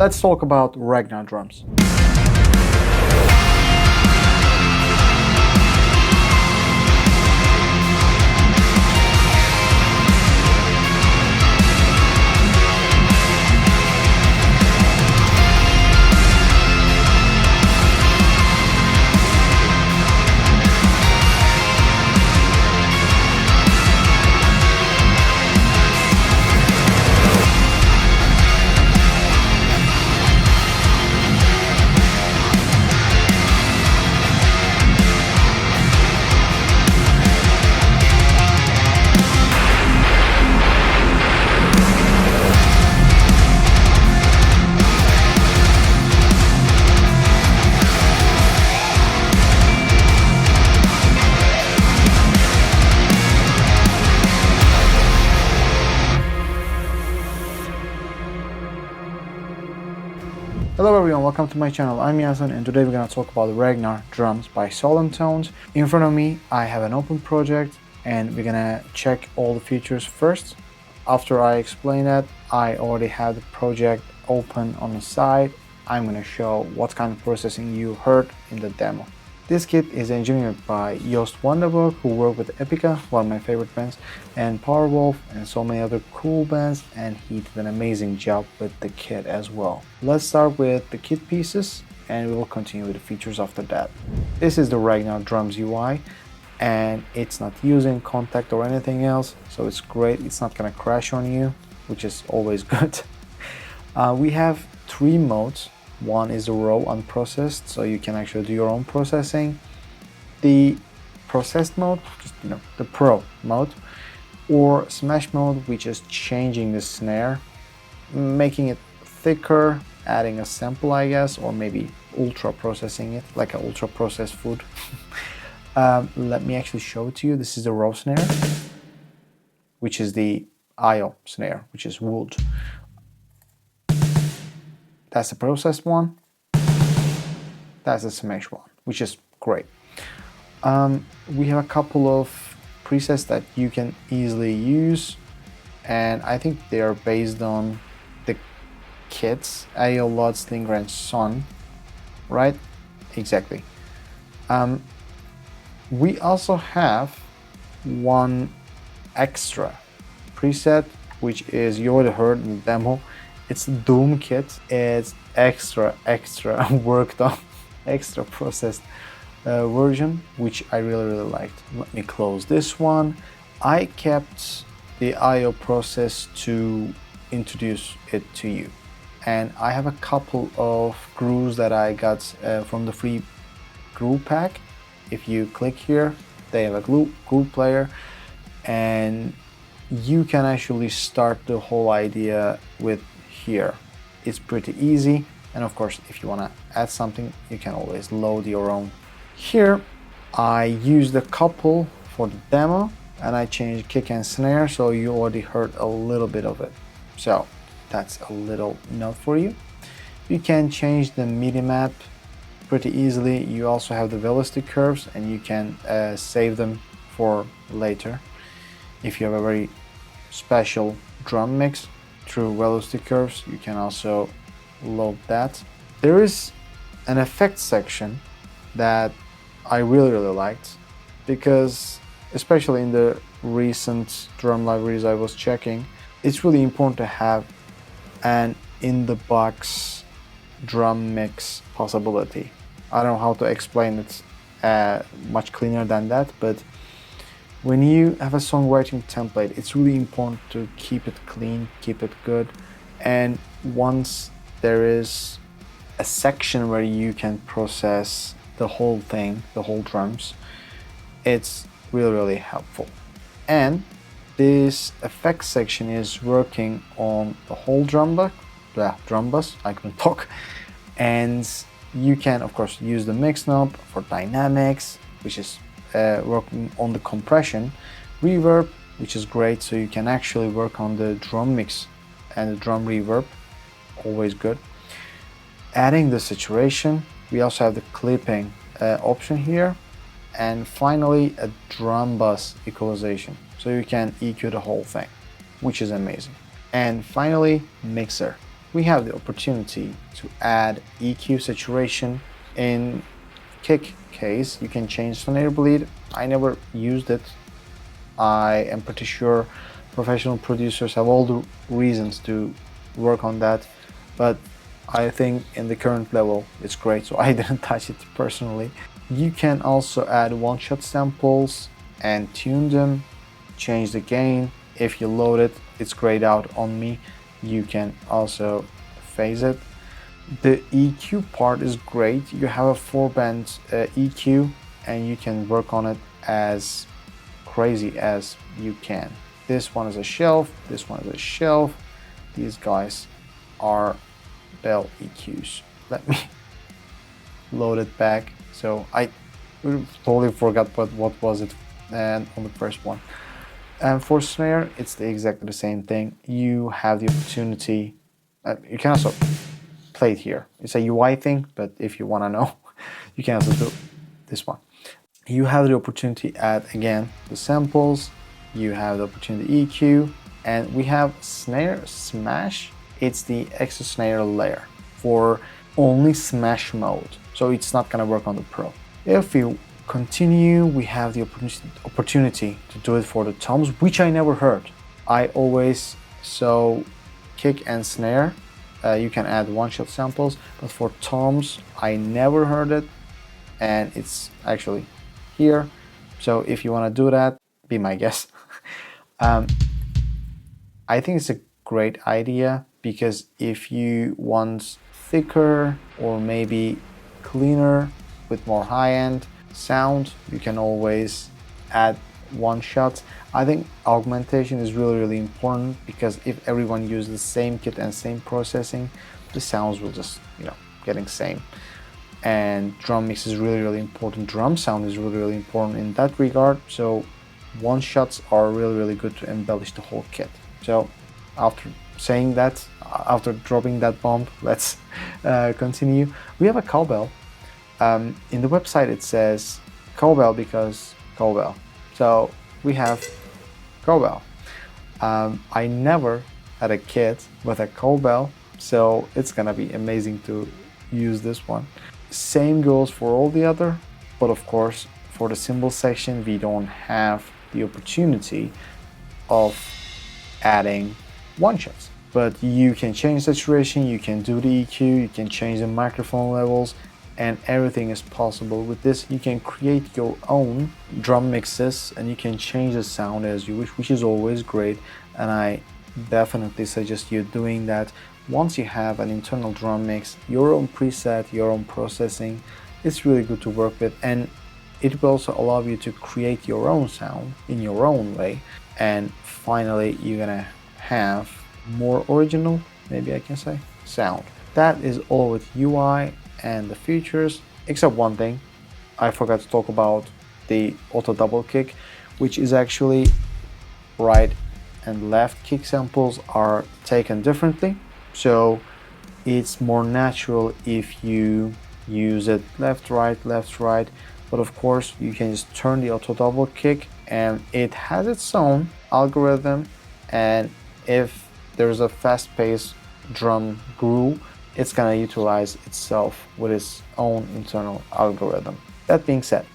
let's talk about Ragnar Drums. Hello everyone, welcome to my channel. I'm Yasin and today we're going to talk about Ragnar Drums by Solemn Tones. In front of me I have an open project and we're going to check all the features first. After I explain that, I already have the project open on the side. I'm going to show what kind of processing you heard in the demo. This kit is engineered by Joost Vandenberg, who worked with Epica, one of my favorite bands, and Powerwolf, and so many other cool bands, and he did an amazing job with the kit as well. Let's start with the kit pieces, and we will continue with the features after that. This is the Ragnar Drums UI, and it's not using contact or anything else, so it's great. It's not gonna crash on you, which is always good. We have 3 modes. One is the raw unprocessed, so you can actually do your own processing. The processed mode, just the pro mode, or smash mode, which is changing the snare, making it thicker, adding a sample, I guess, or maybe ultra processing it, like an ultra processed food. Let me actually show it to you. This is the raw snare, which is the IO snare, which is wood. That's the processed one. That's the smash one, which is great. We have a couple of presets that you can easily use, and I think they are based on the kits, AO, Lot, Slinger, and Son, right? Exactly. We also have one extra preset, which is, you already heard in the demo. It's Doom kit. It's extra worked on, extra processed version, which I really liked. Let me close this one. I kept the IO process to introduce it to you, and I have a couple of grooves that I got from the free groove pack. If you click here, they have a groove player, and you can actually start the whole idea with here. It's pretty easy, and of course if you want to add something, you can always load your own. Here I used a couple for the demo, and I changed kick and snare, so you already heard a little bit of it. So that's a little note for you. You can change the MIDI map pretty easily. You also have the velocity curves, and you can save them for later if you have a very special drum mix. Through velocity curves, you can also load that. There is an effects section that I really liked, because especially in the recent drum libraries I was checking, it's really important to have an in-the-box drum mix possibility. I don't know how to explain it much cleaner than that, but when you have a songwriting template, it's really important to keep it clean, keep it good. And once there is a section where you can process the whole thing, the whole drums, it's really helpful. And this effects section is working on the whole drum bus, I couldn't talk. And you can, of course, use the mix knob for dynamics, which is working on the compression, reverb, which is great, so you can actually work on the drum mix and the drum reverb, always good. Adding the saturation, we also have the clipping option here, and finally a drum bus equalization, so you can EQ the whole thing, which is amazing. And finally, mixer. we have the opportunity to add EQ saturation. In kick case, you can change snare bleed. I never used it. I am pretty sure professional producers have all the reasons to work on that, but I think in the current level it's great, so I didn't touch it personally. You can also add one-shot samples and tune them, change the gain. If you load it, it's grayed out on me. You can also phase it. The EQ part is great. You have a 4-band EQ and you can work on it as crazy as you can. This one is a shelf, this one is a shelf. These guys are bell EQs. Let me load it back. So I totally forgot what was it and on the first one. And for snare, it's exactly the same thing. You have the opportunity, you can also play it here. It's a UI thing, but if you want to know, you can also do this one. You have the opportunity to add, again, the samples, you have the opportunity EQ, and we have snare smash. It's the extra snare layer for only smash mode, so it's not gonna work on the Pro. If you continue, we have the opportunity to do it for the toms, which I never heard. I always saw kick and snare. You can add one-shot samples, but for toms, I never heard it, and it's actually here. So if you want to do that, be my guest. I think it's a great idea, because if you want thicker or maybe cleaner with more high-end sound, you can always add one shot. I think augmentation is really important, because if everyone uses the same kit and same processing, the sounds will just, getting same. And drum mix is really important. Drum sound is really important in that regard. So one shots are really good to embellish the whole kit. So after saying that, after dropping that bomb, let's continue. We have a cowbell. In the website it says cowbell because cowbell. So we have cowbell. I never had a kit with a cowbell, so it's gonna be amazing to use this one. Same goes for all the other, but of course for the cymbal section we don't have the opportunity of adding one shots. But you can change saturation, you can do the EQ, you can change the microphone levels, and everything is possible with this. You can create your own drum mixes and you can change the sound as you wish, which is always great, and I definitely suggest you doing that. Once you have an internal drum mix, your own preset, your own processing, it's really good to work with, and it will also allow you to create your own sound in your own way. And finally, you're gonna have more original, maybe I can say, sound. That is all with UI and the features, except one thing. I forgot to talk about the auto double kick, which is actually right and left kick samples are taken differently. So it's more natural if you use it left, right, but of course you can just turn the auto double kick and it has its own algorithm, and if there's a fast-paced drum groove, it's gonna utilize itself with its own internal algorithm. That being said,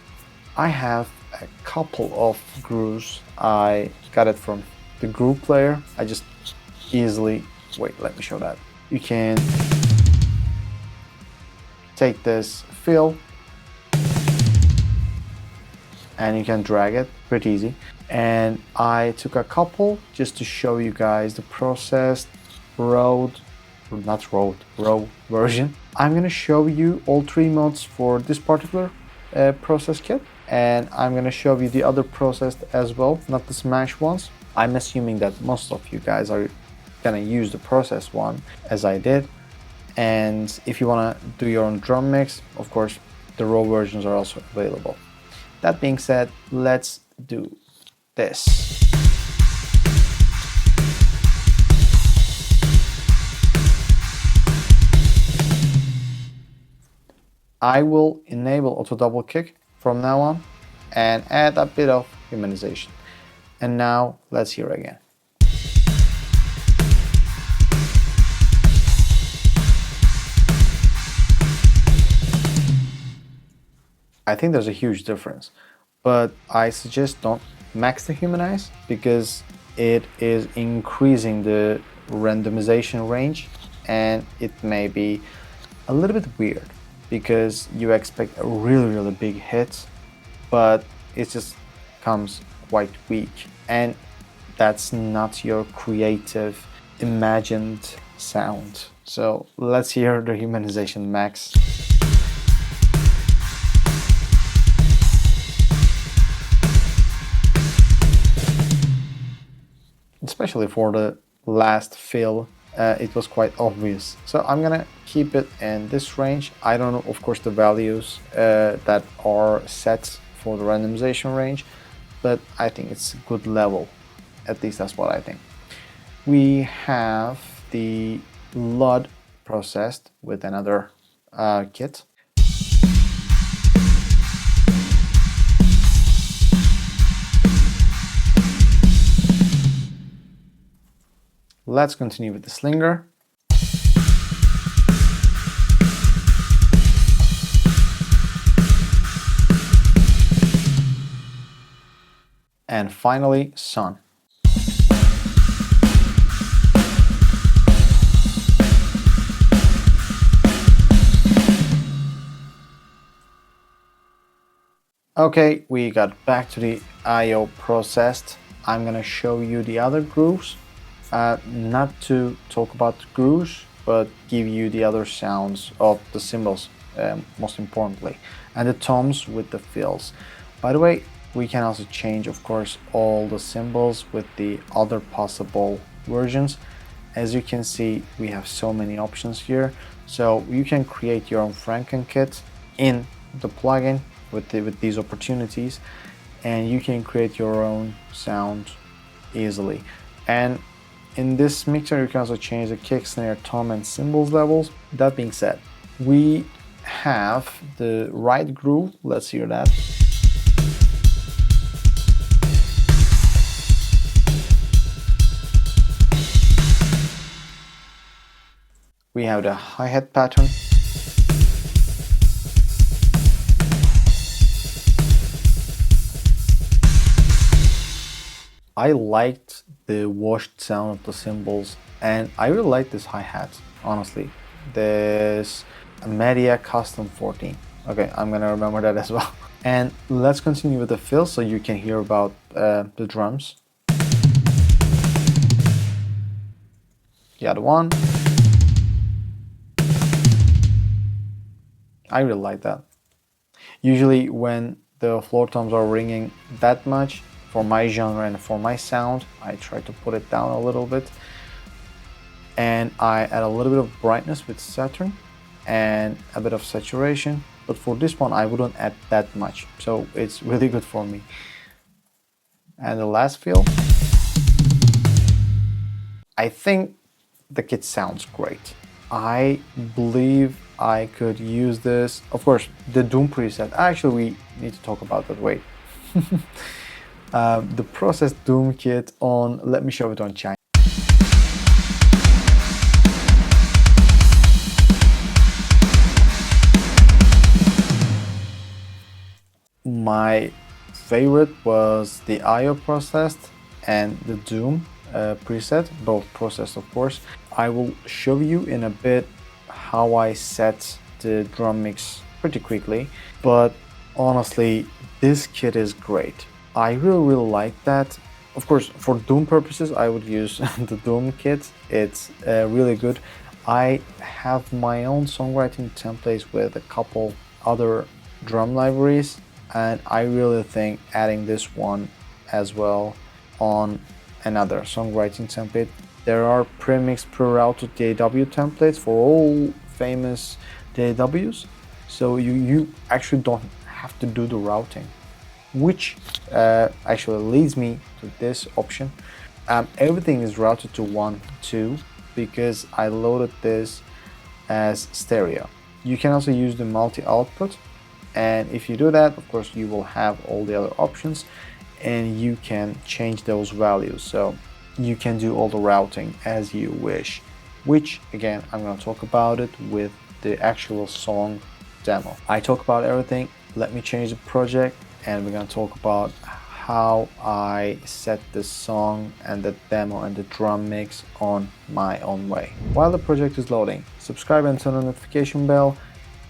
I have a couple of grooves. I got it from the groove player. I just easily, wait, let me show that. You can take this fill and you can drag it, pretty easy. And I took a couple just to show you guys the processed raw version. I'm gonna show you all 3 modes for this particular process kit, and I'm gonna show you the other processed as well, not the smash ones. I'm assuming that most of you guys are gonna use the processed one as I did, and if you wanna do your own drum mix, of course the raw versions are also available. That being said, let's do this. I will enable auto double kick from now on and add a bit of humanization. And now let's hear again. I think there's a huge difference, but I suggest don't max the humanize because it is increasing the randomization range, and it may be a little bit weird because you expect a really big hit, but it just comes quite weak, and that's not your creative imagined sound. So let's hear the humanization max. Especially for the last fill, it was quite obvious. So I'm gonna keep it in this range. I don't know, of course, the values that are set for the randomization range, but I think it's a good level. At least that's what I think. We have the LUD processed with another kit. Let's continue with the slinger. And finally, Sun. Okay, we got back to the I/O processed. I'm gonna show you the other grooves. Not to talk about the grooves, but give you the other sounds of the cymbals, most importantly, and the toms with the fills. By the way, we can also change, of course, all the cymbals with the other possible versions. As you can see, we have so many options here, so you can create your own Franken kit in the plugin with these opportunities, and you can create your own sound easily. And in this mixer, you can also change the kick, snare, tom, and cymbals levels. That being said, we have the right groove. Let's hear that. We have the hi-hat pattern. I liked the washed sound of the cymbals, and I really like this hi-hat, honestly. This Media Custom 14. Okay, I'm gonna remember that as well. And let's continue with the fill so you can hear about the drums. The other one. I really like that. Usually when the floor toms are ringing that much, for my genre and for my sound, I try to put it down a little bit. And I add a little bit of brightness with Saturn and a bit of saturation. But for this one, I wouldn't add that much. So it's really good for me. And the last fill. I think the kit sounds great. I believe I could use this. Of course, the Doom preset. Actually, we need to talk about that. Wait. The processed Doom kit on, let me show it on China. My favorite was the I/O processed and the Doom preset, both processed of course. I will show you in a bit how I set the drum mix pretty quickly, but honestly, this kit is great. I really like that. Of course, for Doom purposes, I would use the Doom kit. It's really good. I have my own songwriting templates with a couple other drum libraries, and I really think adding this one as well on another songwriting template. There are pre-mixed, pre-routed DAW templates for all famous DAWs, so you actually don't have to do the routing, which actually leads me to this option. Everything is routed to 1.2 because I loaded this as stereo. You can also use the multi-output, and if you do that, of course, you will have all the other options and you can change those values. So you can do all the routing as you wish, which again, I'm going to talk about it with the actual song demo. I talk about everything. let me change the project and we're gonna talk about how I set the song and the demo and the drum mix on my own way. While the project is loading, subscribe and turn on the notification bell.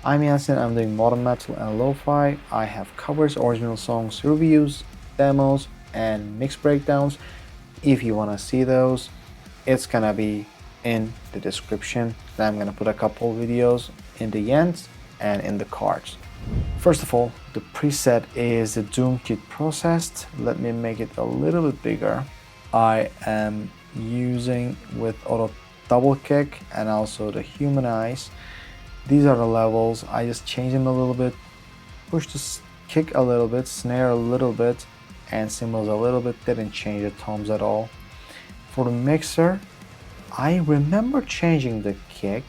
I'm Yasin, I'm doing modern metal and lo-fi. I have covers, original songs, reviews, demos, and mix breakdowns. If you wanna see those, it's gonna be in the description. Then I'm gonna put a couple videos in the end and in the cards. First of all, the preset is the Doom kit processed. Let me make it a little bit bigger. I am using with auto double kick and also the humanize. These are the levels. I just change them a little bit, push the kick a little bit, snare a little bit, and cymbals a little bit. Didn't change the toms at all. For the mixer, I remember changing the kick.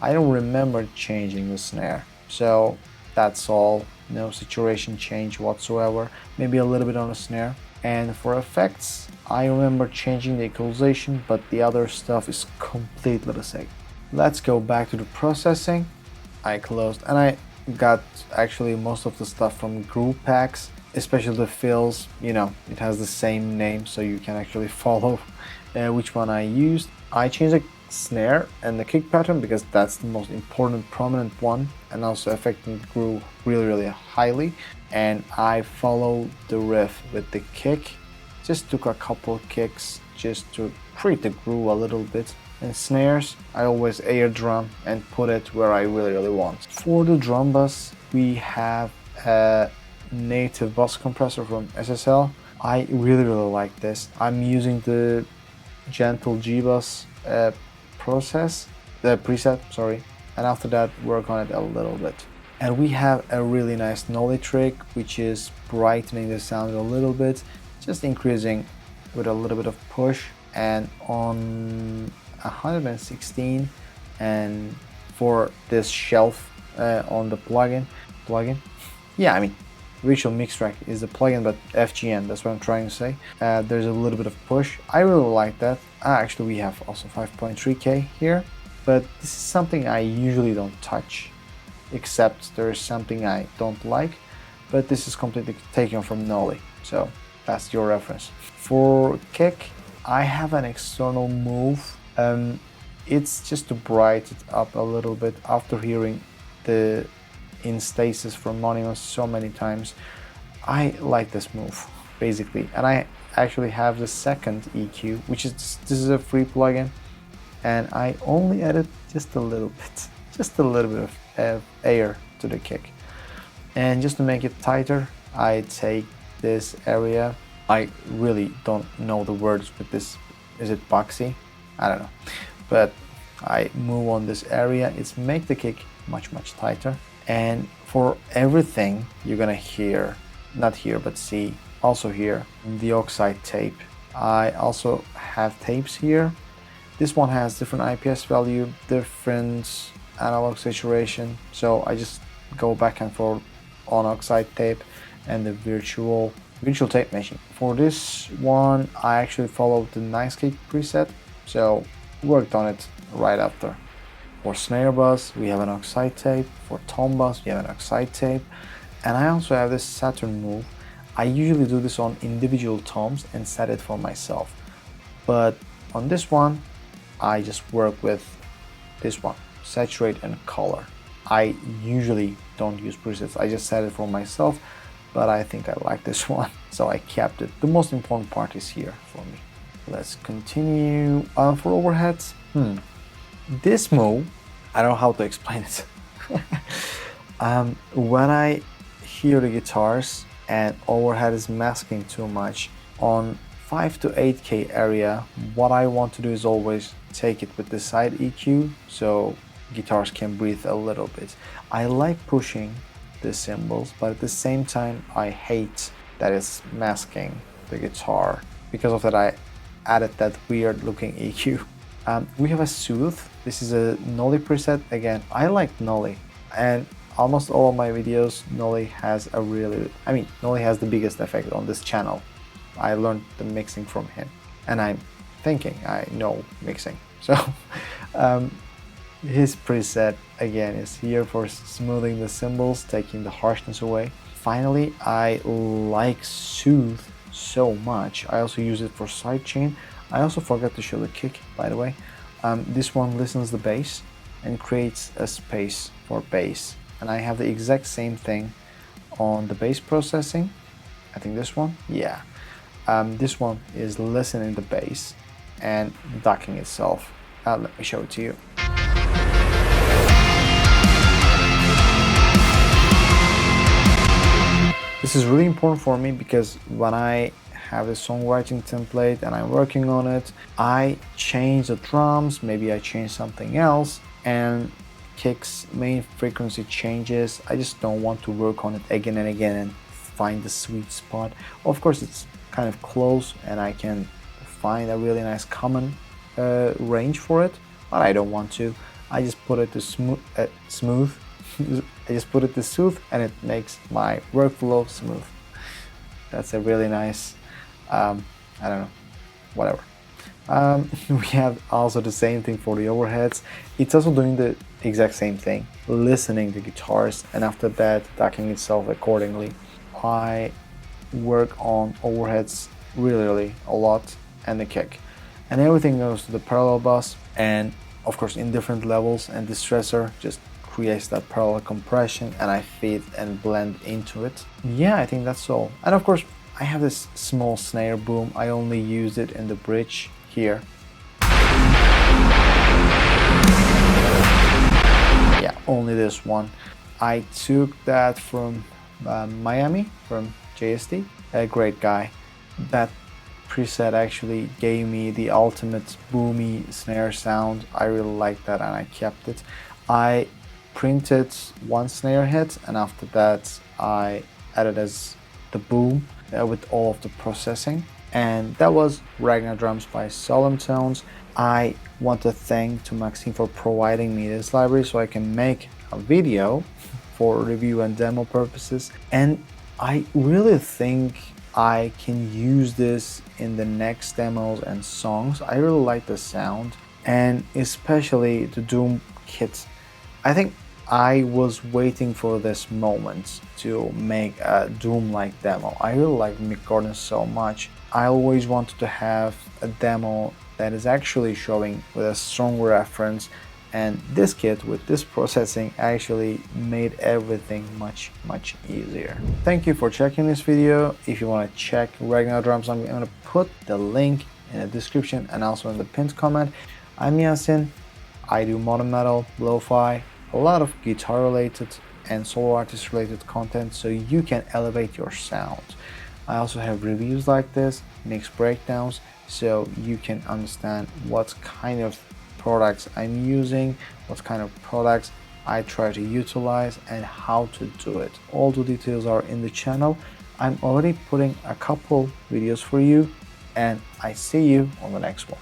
I don't remember changing the snare. So that's all, no saturation change whatsoever, maybe a little bit on the snare. And for effects, I remember changing the equalization, but the other stuff is completely the same. Let's go back to the processing. I closed and I got actually most of the stuff from group packs, especially the fills. You know, it has the same name, so you can actually follow which one I used. I changed the snare and the kick pattern because that's the most important prominent one and also affecting the groove really highly, and I followed the riff with the kick. Just took a couple kicks just to treat the groove a little bit, and snares I always air drum and put it where I really want. For the drum bus, we have a native bus compressor from SSL. I really like this. I'm using the gentle G-bus preset, sorry, and after that work on it a little bit. And we have a really nice nollie trick, which is brightening the sound a little bit, just increasing with a little bit of push, and on 116. And for this shelf on the plugin, yeah, I mean Virtual Mix Track is the plugin, but FGN, that's what I'm trying to say. There's a little bit of push. I really like that. Actually, we have also 5.3K here, but this is something I usually don't touch, except there's something I don't like, but this is completely taken from Nolly, so that's your reference. For kick, I have an external move. It's just to brighten it up a little bit after hearing the in stasis from Monimos so many times. I like this move basically, and I actually have the second EQ, which is this is a free plugin, and I only added just a little bit of air to the kick. And just to make it tighter, I take this area. I really don't know the words with this. Is it boxy? I don't know, but I move on this area. It's make the kick much tighter. And for everything you're gonna hear, not hear but see, also hear the oxide tape. I also have tapes here. This one has different IPS value, different analog saturation, so I just go back and forth on oxide tape and the virtual tape machine. For this one, I actually followed the nice kick preset, so worked on it right after. For snare bus, we have an oxide tape. For tom bus, we have an oxide tape. And I also have this Saturn move. I usually do this on individual toms and set it for myself. But on this one, I just work with this one, saturate and color. I usually don't use presets. I just set it for myself, but I think I like this one, so I kept it. The most important part is here for me. Let's continue. For overheads, this move, I don't know how to explain it. When I hear the guitars and overhead is masking too much, on 5 to 8K area, what I want to do is always take it with the side EQ so guitars can breathe a little bit. I like pushing the cymbals, but at the same time I hate that it's masking the guitar. Because of that, I added that weird looking EQ. We have a Soothe. This is a Nolly preset. Again, I like Nolly, and almost all of my videos, Nolly has a Nolly has the biggest effect on this channel. I learned the mixing from him, and I'm thinking I know mixing. So His preset again is here for smoothing the cymbals, taking the harshness away. Finally, I like Soothe so much. I also use it for sidechain. I also forgot to show the kick, by the way. This one listens the bass and creates a space for bass. And I have the exact same thing on the bass processing. I think this one, yeah. This one is listening the bass and ducking itself. Let me show it to you. This is really important for me because when I have a songwriting template and I'm working on it, I change the drums, maybe I change something else, and kick's main frequency changes. I just don't want to work on it again and again and find the sweet spot. Of course, it's kind of close and I can find a really nice common range for it, but I don't want to. I just put it to smooth. I just put it to soothe and it makes my workflow smooth. That's a really nice, I don't know, whatever. We have also the same thing for the overheads. It's also doing the exact same thing, listening to guitars and after that ducking itself accordingly. I work on overheads really a lot and the kick. And everything goes to the parallel bus and of course in different levels, and the stressor just creates that parallel compression and I feed and blend into it. Yeah, I think that's all. And of course I have this small snare boom. I only use it in the bridge here. Yeah, only this one. I took that from Miami, from JSD, a great guy. That preset actually gave me the ultimate boomy snare sound. I really liked that and I kept it. I printed one snare hit and after that I added as the boom with all of the processing, and that was Ragnar Drums by Solemn Tones. I want to thank to Maxime for providing me this library so I can make a video for review and demo purposes, and I really think I can use this in the next demos and songs. I really like the sound and especially the Doom kit. I think I was waiting for this moment to make a Doom-like demo. I really like Mick Gordon so much. I always wanted to have a demo that is actually showing with a strong reference, and this kit with this processing actually made everything much easier. Thank you for checking this video. If you want to check Ragnar Drums, I'm going to put the link in the description and also in the pinned comment. I'm Yasin. I do modern metal, lo-fi, a lot of guitar related and solo artist related content so you can elevate your sound. I also have reviews like this, mix breakdowns, so you can understand what kind of products I'm using, what kind of products I try to utilize and how to do it. All the details are in the channel. I'm already putting a couple videos for you and I see you on the next one.